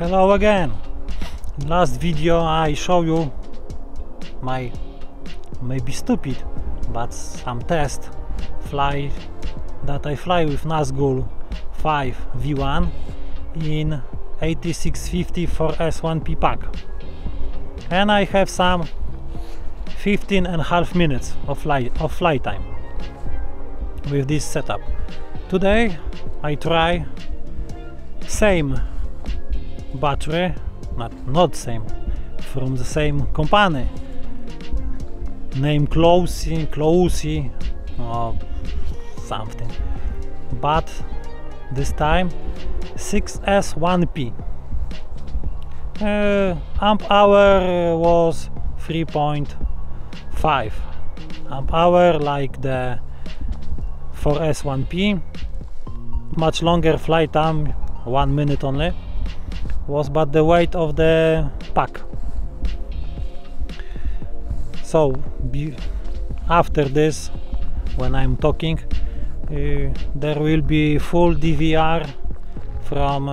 Hello again. Last video I show you my maybe stupid but some test fly that I fly with Nazgul 5 V1 in 8650 for S1P pack, and I have some 15.5 minutes of flight time with this setup. Today I try same battery, not same, from the same company, name Closey or something, but this time 6S1P. Amp hour was 3.5 amp hour like the 4S1P. Much longer flight time, 1 minute only, was but the weight of the pack. So after this, when I'm talking, there will be full DVR from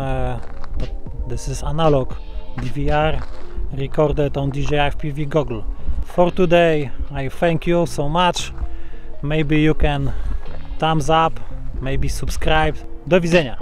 this is analog DVR recorded on DJI FPV goggle. For today I thank you so much. Maybe you can thumbs up, maybe subscribe. Do widzenia.